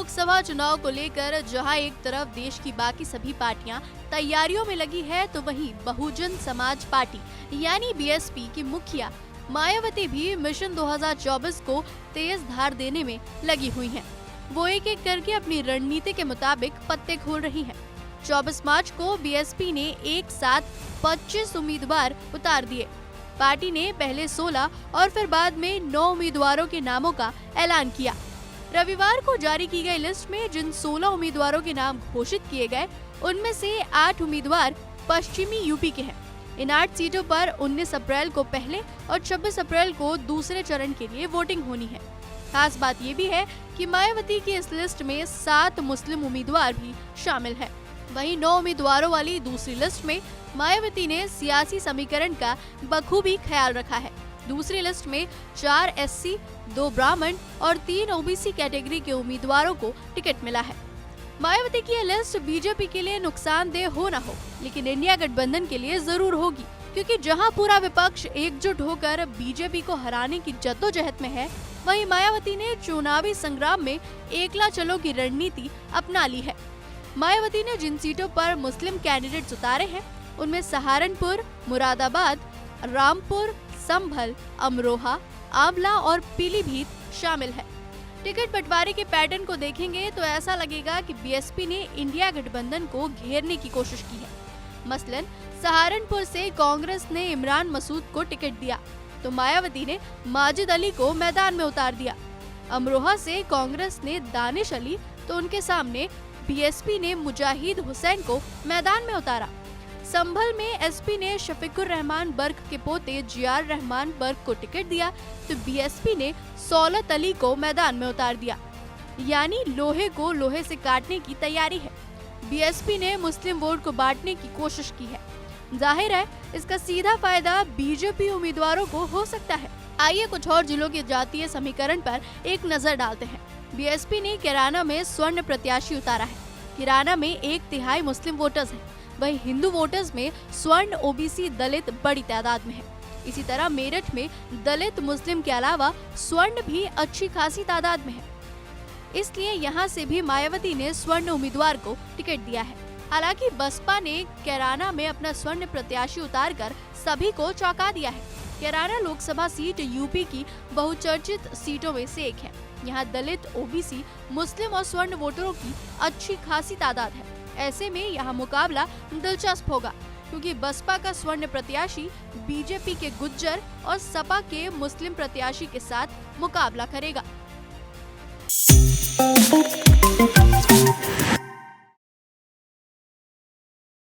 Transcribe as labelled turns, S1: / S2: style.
S1: लोकसभा चुनाव को लेकर जहां एक तरफ देश की बाकी सभी पार्टियां तैयारियों में लगी है, तो वहीं बहुजन समाज पार्टी यानी बीएसपी की मुखिया मायावती भी मिशन 2024 को तेज धार देने में लगी हुई हैं। वो एक एक करके अपनी रणनीति के मुताबिक पत्ते खोल रही हैं। 24 मार्च को बीएसपी ने एक साथ 25 उम्मीदवार उतार दिए। पार्टी ने पहले 16 और फिर बाद में 9 उम्मीदवारों के नामों का ऐलान किया। रविवार को जारी की गई लिस्ट में जिन 16 उम्मीदवारों के नाम घोषित किए गए, उनमें से 8 उम्मीदवार पश्चिमी यूपी के हैं। इन 8 सीटों पर 19 अप्रैल को पहले और 26 अप्रैल को दूसरे चरण के लिए वोटिंग होनी है। खास बात ये भी है कि मायावती की इस लिस्ट में 7 मुस्लिम उम्मीदवार भी शामिल हैं। वहीं 9 उम्मीदवारों वाली दूसरी लिस्ट में मायावती ने सियासी समीकरण का बखूबी ख्याल रखा है। दूसरी लिस्ट में 4 एससी, 2 ब्राह्मण और 3 ओबीसी कैटेगरी के उम्मीदवारों को टिकट मिला है। मायावती की यह लिस्ट बीजेपी के लिए नुकसानदेह हो न हो, लेकिन इंडिया गठबंधन के लिए जरूर होगी, क्योंकि जहां पूरा विपक्ष एकजुट होकर बीजेपी को हराने की जद्दोजहद में है, वहीं मायावती ने चुनावी संग्राम में एकला चलो की रणनीति अपना ली है। मायावती ने जिन सीटों पर मुस्लिम कैंडिडेट्स उतारे हैं, उनमें सहारनपुर, मुरादाबाद, रामपुर, संभल, अमरोहा, आंवला और पीलीभीत शामिल है। टिकट बंटवारे के पैटर्न को देखेंगे तो ऐसा लगेगा कि बीएसपी ने इंडिया गठबंधन को घेरने की कोशिश की है। मसलन सहारनपुर से कांग्रेस ने इमरान मसूद को टिकट दिया, तो मायावती ने माजिद अली को मैदान में उतार दिया। अमरोहा से कांग्रेस ने दानिश अली, तो उनके सामने बीएसपी ने मुजाहिद हुसैन को मैदान में उतारा। संभल में एसपी ने शफीकुर रहमान बर्क के पोते जियार रहमान बर्क को टिकट दिया, तो बीएसपी ने सौलत अली को मैदान में उतार दिया। यानी लोहे को लोहे से काटने की तैयारी है। बीएसपी ने मुस्लिम वोट को बांटने की कोशिश की है। जाहिर है इसका सीधा फायदा बीजेपी उम्मीदवारों को हो सकता है। आइए कुछ और जिलों के जातीय समीकरण पर एक नजर डालते हैं। बीएसपी ने कैराना में स्वर्ण प्रत्याशी उतारा है। कैराना में 1/3 मुस्लिम वोटर्स हैं। वहीं हिंदू वोटर्स में स्वर्ण, ओबीसी, दलित बड़ी तादाद में है। इसी तरह मेरठ में दलित, मुस्लिम के अलावा स्वर्ण भी अच्छी खासी तादाद में है। इसलिए यहां से भी मायावती ने स्वर्ण उम्मीदवार को टिकट दिया है। हालांकि बसपा ने कैराना में अपना स्वर्ण प्रत्याशी उतारकर सभी को चौंका दिया है। कैराना लोकसभा सीट यूपी की बहुचर्चित सीटों में से एक है। यहाँ दलित, ओबीसी, मुस्लिम और स्वर्ण वोटरों की अच्छी खासी तादाद है। ऐसे में यहाँ मुकाबला दिलचस्प होगा, क्योंकि बसपा का स्वर्ण प्रत्याशी बीजेपी के गुज्जर और सपा के मुस्लिम प्रत्याशी के साथ मुकाबला करेगा।